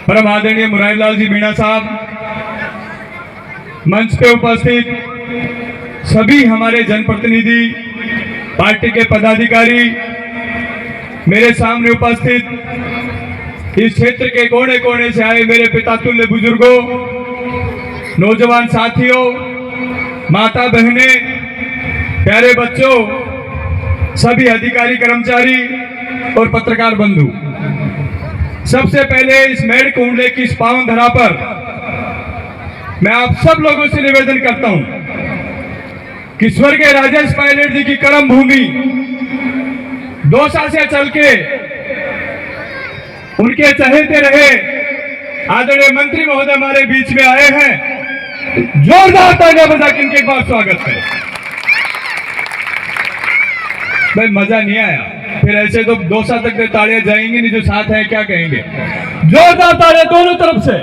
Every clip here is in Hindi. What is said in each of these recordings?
परम आदरणीय मुरारीलाल जी मीणा साहब, मंच पे उपस्थित सभी हमारे जनप्रतिनिधि, पार्टी के पदाधिकारी, मेरे सामने उपस्थित इस क्षेत्र के कोने कोने से आए मेरे पिता तुल्य बुजुर्गों, नौजवान साथियों, माता बहनें, प्यारे बच्चों, सभी अधिकारी कर्मचारी और पत्रकार बंधु, सबसे पहले इस मेढ़ कुंडले की इस पावन धरा पर मैं आप सब लोगों से निवेदन करता हूं कि स्वर्गीय राजेश पायलट जी की कर्म भूमि दौसा से चल के उनके चहेते रहे आदरणीय मंत्री महोदय हमारे बीच में आए हैं। जोरदार तालियां बजा के इनके एक बार स्वागत है। भाई मजा नहीं आया, फिर ऐसे तो दौसा तक तालियां जाएंगी नहीं, जो साथ है क्या कहेंगे। जोरदार तालियां दोनों तरफ से।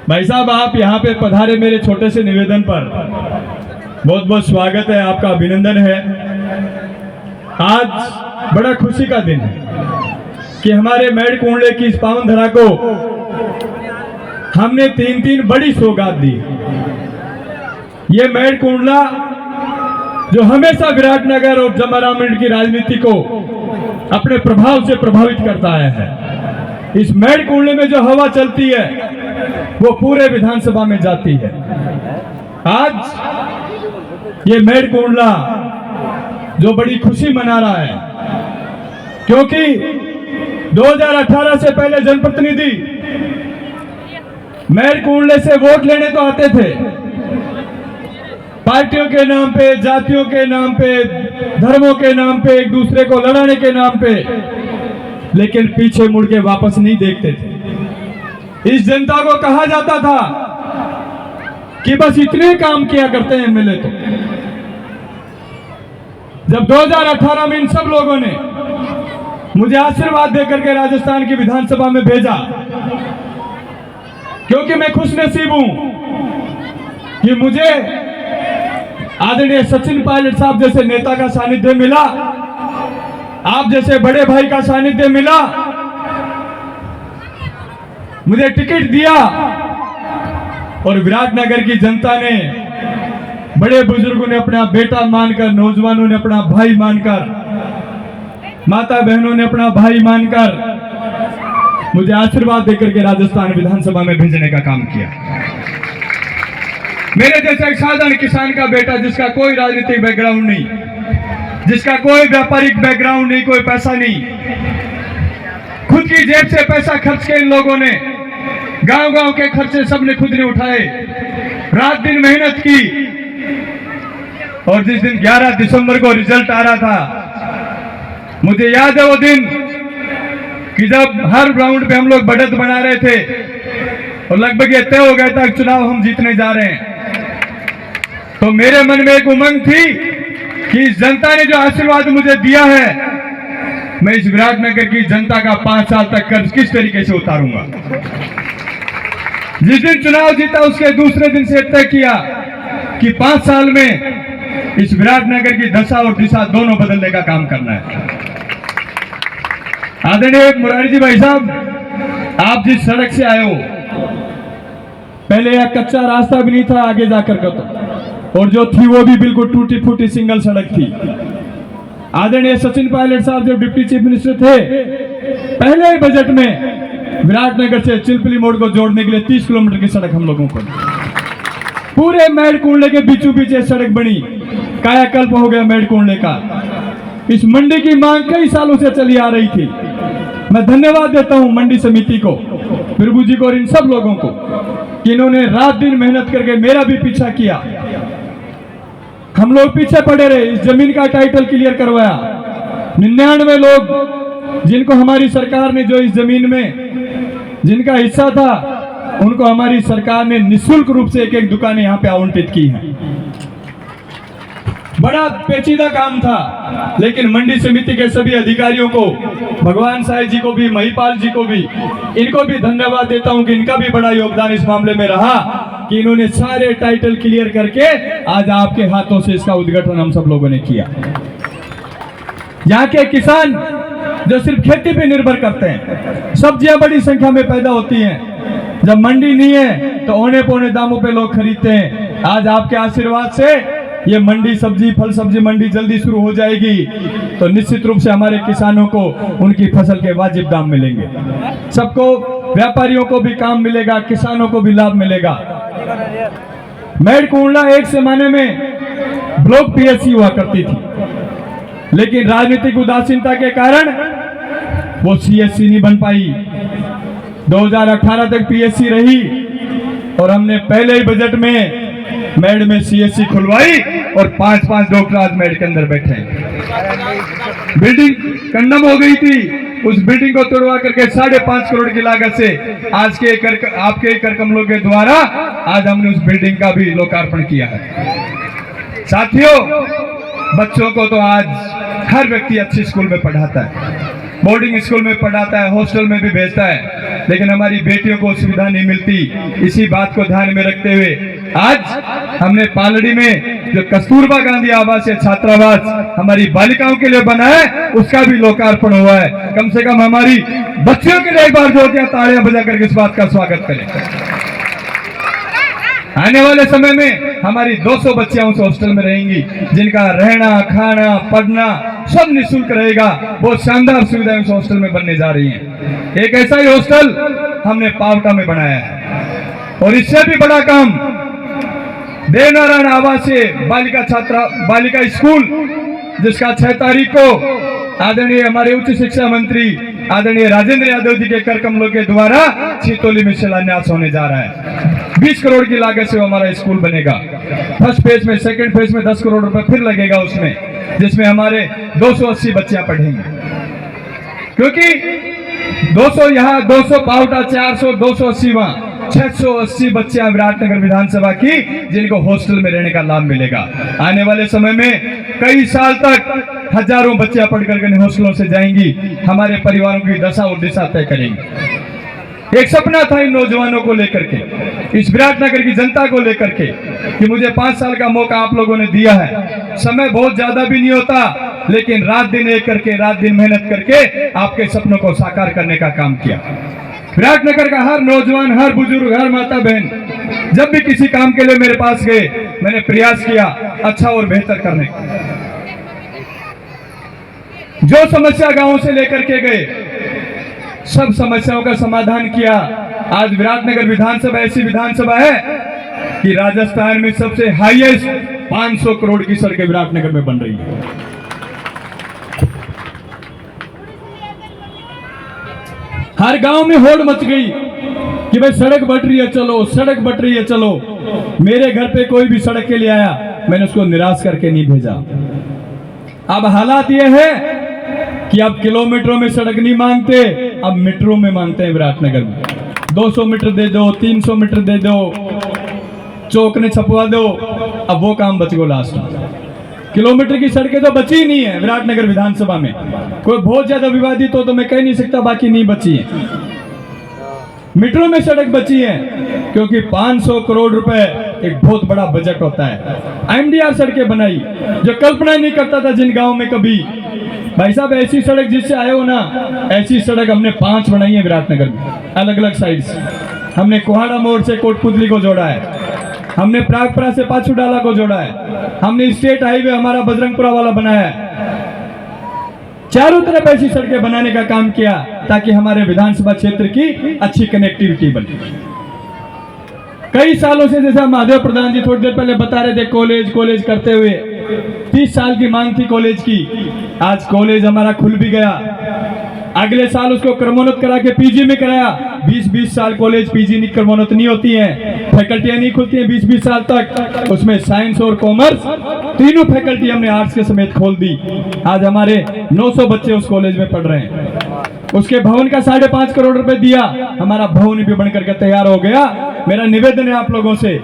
भाई साहब, आप यहाँ पे पधारे मेरे छोटे से निवेदन पर, बहुत बहुत स्वागत है, आपका अभिनंदन है। आज बड़ा खुशी का दिन है कि हमारे मेढ़ कुंडले की इस पावन धरा को हमने तीन बड़ी सौगात दी। ये मेढ़ कुंडला जो हमेशा विराटनगर और जमाराम मंडी की राजनीति को अपने प्रभाव से प्रभावित करता आया है, इस मेढ़ कुंडले में जो हवा चलती है वो पूरे विधानसभा में जाती है। आज ये मेढ़ कुंडला जो बड़ी खुशी मना रहा है, क्योंकि 2018 से पहले जनप्रतिनिधि मेढ़ कुंडले से वोट लेने तो आते थे, पार्टियों के नाम पे, जातियों के नाम पे, धर्मों के नाम पे, एक दूसरे को लड़ाने के नाम पे, लेकिन पीछे मुड़ के वापस नहीं देखते थे। इस जनता को कहा जाता था कि बस इतने काम किया करते हैं एमएलए। तो जब 2018 में इन सब लोगों ने मुझे आशीर्वाद देकर के राजस्थान की विधानसभा में भेजा, क्योंकि मैं खुश नसीब हूं कि मुझे आदरणीय सचिन पायलट साहब जैसे नेता का सानिध्य मिला, आप जैसे बड़े भाई का सानिध्य मिला, मुझे टिकट दिया और विराटनगर की जनता ने, बड़े बुजुर्गों ने अपना बेटा मानकर, नौजवानों ने अपना भाई मानकर, माता बहनों ने अपना भाई मानकर मुझे आशीर्वाद देकर के राजस्थान विधानसभा में भेजने का काम किया। मेरे जैसा एक साधारण किसान का बेटा, जिसका कोई राजनीतिक बैकग्राउंड नहीं, जिसका कोई व्यापारिक बैकग्राउंड नहीं, कोई पैसा नहीं, खुद की जेब से पैसा खर्च के इन लोगों ने, गांव-गांव के खर्चे सबने खुद ने उठाए, रात दिन मेहनत की, और जिस दिन 11 दिसंबर को रिजल्ट आ रहा था, मुझे याद है वो दिन कि जब हर राउंड पे हम लोग बढ़त बना रहे थे और लगभग ये तय हो गया था चुनाव हम जीतने जा रहे हैं, तो मेरे मन में एक उमंग थी कि इस जनता ने जो आशीर्वाद मुझे दिया है, मैं इस विराटनगर की जनता का 5 साल तक कर्ज किस तरीके से उतारूंगा। जिस दिन चुनाव जीता उसके दूसरे दिन से तय किया कि 5 साल में इस विराटनगर की दशा और दिशा दोनों बदलने का काम करना है। आदरणीय मुरारी जी भाई साहब, आप जिस सड़क से आए हो, पहले यह कच्चा रास्ता भी नहीं था आगे जाकर का, तो और जो थी वो भी बिल्कुल टूटी फूटी सिंगल सड़क थी। आदरणीय सचिन पायलट साहब जब डिप्टी चीफ मिनिस्टर थे, पहले ही बजट में विराटनगर से चिलपली मोड़ को जोड़ने के लिए 30 किलोमीटर की सड़क हम लोगों को, पूरे मेढ़ कुंडले के बीचों बीच सड़क बनी, कायाकल्प हो गया मेढ़ कुंडले का। इस मंडी की मांग कई सालों से चली आ रही थी। मैं धन्यवाद देता हूं मंडी समिति को, प्रभु जी को और इन सब लोगों को कि इन्होंने रात दिन मेहनत करके मेरा भी पीछा किया। हम लोग पीछे पड़े रहे, इस जमीन का टाइटल क्लियर करवाया। 99 लोग जिनको हमारी सरकार ने, जो इस जमीन में जिनका हिस्सा था, उनको हमारी सरकार ने निःशुल्क रूप से एक दुकानें यहाँ पे आवंटित की हैं। बड़ा पेचीदा काम था, लेकिन मंडी समिति के सभी अधिकारियों को, भगवान साई जी को भी, महिपाल जी को भी, इनको भी धन्यवाद देता हूं कि इनका भी बड़ा योगदान इस मामले में रहा कि इन्होंने सारे टाइटल क्लियर करके आज आपके हाथों से इसका उद्घाटन हम सब लोगों ने किया। यहाँ के किसान जो सिर्फ खेती पे निर्भर करते हैं, सब्जियां बड़ी संख्या में पैदा होती हैं, जब मंडी नहीं है तो औने पौने दामों पे लोग खरीदते हैं। आज आपके आशीर्वाद से ये मंडी सब्जी फल सब्जी मंडी जल्दी शुरू हो जाएगी, तो निश्चित रूप से हमारे किसानों को उनकी फसल के वाजिब दाम मिलेंगे, सबको व्यापारियों को भी काम मिलेगा, किसानों को भी लाभ मिलेगा। मेडकुंडला एक जमाने में ब्लॉक पीएससी हुआ करती थी, लेकिन राजनीतिक उदासीनता के कारण वो सीएससी नहीं बन पाई। 2018 तक पीएससी रही और हमने पहले ही बजट में मेड में सीएससी खुलवाई और 5-5 डॉक्टर आज मेड के अंदर बैठे हैं। बिल्डिंग कंडम हो गई थी, उस बिल्डिंग को तोड़वा करके 5.5 करोड़ की लागत से आज के आपके कर कमलों के द्वारा आज हमने उस बिल्डिंग का भी लोकार्पण किया है। साथियों, बच्चों को तो आज हर व्यक्ति अच्छी स्कूल में पढ़ाता है, बोर्डिंग स्कूल में पढ़ाता है, हॉस्टल में भी भेजता है, लेकिन हमारी बेटियों को सुविधा नहीं मिलती। इसी बात को ध्यान में रखते हुए आज हमने पालड़ी में जो कस्तूरबा गांधी आवासीय छात्रावास हमारी बालिकाओं के लिए बना है, उसका भी लोकार्पण हुआ है। कम से कम हमारी बच्चियों के लिए एक बार जोरदार तालियां बजा करके इस बात का स्वागत करें। आने वाले समय में हमारी 200 बच्चियां उस हॉस्टल में रहेंगी, जिनका रहना खाना पढ़ना सब निःशुल्क रहेगा। बहुत शानदार सुविधाएं उस हॉस्टल में बनने जा रही हैं। एक ऐसा ही हॉस्टल हमने पावटा में बनाया है और इससे भी बड़ा काम देवनारायण आवासीय बालिका स्कूल, जिसका 6 तारीख को आदरणीय हमारे उच्च शिक्षा मंत्री आदरणीय राजेंद्र यादव जी के कर कमलों के द्वारा छितौली में शिलान्यास होने जा रहा है। 20 करोड़ की लागत से हमारा स्कूल बनेगा। फर्स्ट फेज में, सेकंड फेज में 10 करोड़ रुपए फिर लगेगा उसमें, जिसमें हमारे 280 बच्चियां पढ़ेंगी। क्योंकि 200 यहाँ, 200 पावटा, 400, 280 वहां, 680 बच्चियां विराटनगर विधानसभा की, जिनको हॉस्टल में रहने का लाभ मिलेगा। आने वाले समय में कई साल तक हजारों बच्चियां पढ़ करके हॉस्टलों से जाएंगी, हमारे परिवारों की दशा और दिशा तय करेंगी। एक सपना था इन नौजवानों को लेकर के, इस विराटनगर की जनता को लेकर के, कि मुझे 5 साल का मौका आप लोगों ने दिया है। समय बहुत ज्यादा भी नहीं होता, लेकिन रात दिन एक करके, रात दिन मेहनत करके आपके सपनों को साकार करने का काम किया। विराटनगर का हर नौजवान, हर बुजुर्ग, हर माता बहन जब भी किसी काम के लिए मेरे पास गए, मैंने प्रयास किया अच्छा और बेहतर करने का। जो समस्या गांव से लेकर के गए, सब समस्याओं का समाधान किया। आज विराटनगर विधानसभा ऐसी विधानसभा है कि राजस्थान में सबसे हाईएस्ट 500 करोड़ की सड़कें विराटनगर में बन रही है। हर गांव में होड़ मच गई कि भाई सड़क बट रही है, चलो सड़क बट रही है, चलो। मेरे घर पे कोई भी सड़क के लिए आया, मैंने उसको निराश करके नहीं भेजा। अब हालात ये है कि अब किलोमीटरों में सड़क नहीं मांगते, अब मीटरों में मांगते हैं। विराटनगर में 200 मीटर दे दो, 300 मीटर दे दो, चौक ने छपवा दो, अब वो काम बच गो लास्ट में। किलोमीटर की सड़कें तो बची नहीं है विराटनगर विधानसभा में। कोई बहुत ज्यादा विवादित हो तो मैं कह नहीं सकता, बाकी नहीं बची है। मीटरों में सड़क बची है, क्योंकि 500 करोड़ रुपए एक बहुत बड़ा बजट होता है। एमडीआर सड़कें बनाई, जो कल्पना नहीं करता था जिन गांव में कभी। भाई साहब, ऐसी सड़क जिससे आए हो ना, ऐसी सड़क हमने 5 बनाई है विराटनगर में, अलग अलग साइड से। हमने कोहाड़ा मोड़ से कोटपुतली को जोड़ा है, हमने प्रागपुरा से पाछू डाला को जोड़ा है, हमने स्टेट हाईवे हमारा बजरंगपुरा वाला बनाया है। चारों तरफ ऐसी सड़कें बनाने का काम किया ताकि हमारे विधानसभा क्षेत्र की अच्छी कनेक्टिविटी बने। कई सालों से, जैसा महादेव प्रधान जी थोड़ी देर पहले बता रहे थे, कॉलेज करते हुए 30 साल की मांग थी कॉलेज की। आज कॉलेज हमारा खुल भी गया। अगले साल उसको क्रमोन्नत करा के पीजी में कराया। 20-20 साल कॉलेज पीजी नहीं क्रमोन्नत नहीं होती हैं, फैकल्टियां नहीं खुलती हैं 20-20 साल तक। उसमें साइंस और कॉमर्स तीनों फैकल्टी हमने आर्ट्स के समेत खोल दी। आज हमारे 900 बच्चे उस कॉलेज में पढ़ रहे हैं। उसके भवन का 5.5 करोड़ रुपए दिया, हमारा भवन भी बनकर के तैयार हो गया। मेरा निवेदन है आप लोगों से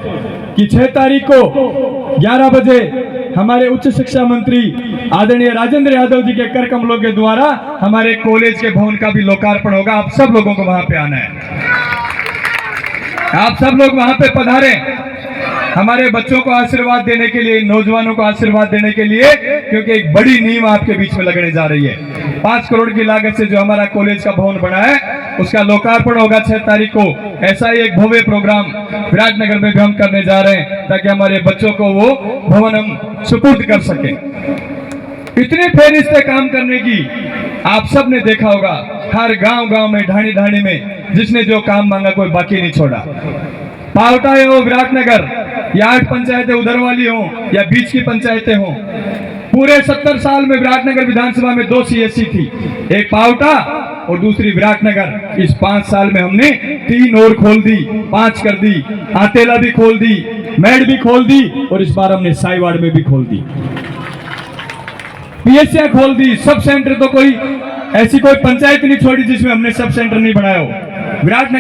कि 6 तारीख को 11 बजे हमारे उच्च शिक्षा मंत्री आदरणीय राजेंद्र यादव जी के कर कमलों के द्वारा हमारे कॉलेज के भवन का भी लोकार्पण होगा। आप सब लोगों को वहां पे आना है, आप सब लोग वहां पे पधारें। हमारे बच्चों को आशीर्वाद देने के लिए, नौजवानों को आशीर्वाद देने के लिए, क्योंकि एक बड़ी नींव आपके बीच में लगने जा रही है। 5 करोड़ की लागत से जो हमारा कॉलेज का भवन बना है, उसका लोकार्पण होगा 6 तारीख को। ऐसा ही एक भव्य प्रोग्राम विराटनगर में भी हम करने जा रहे हैं, ताकि हमारे बच्चों को वो भवन हम सुपुर्द कर सके। इतनी फेरिस्तें काम करने की आप सब ने देखा होगा, हर गांव में, ढाणी ढाणी में जिसने जो काम मांगा कोई बाकी नहीं छोड़ा। पावटा हो विराटनगर, या 8 पंचायतें उधर वाली हो या बीच की पंचायतें हो, पूरे 70 साल में विराटनगर विधानसभा में 2 CSC थी, एक पावटा और दूसरी विराटनगर। इस 5 साल में हमने 3 और खोल दी, 5 कर दी, आतेला भी खोल दी, मेड भी खोल दी, और इस बार हमने साईवाड़ में भी खोल दी, PSC खोल दी। सब सेंटर तो कोई ऐसी कोई पंचायत नहीं छोड़ी जिसमें हमने सब सेंटर नहीं बनाया हो। विराटनगर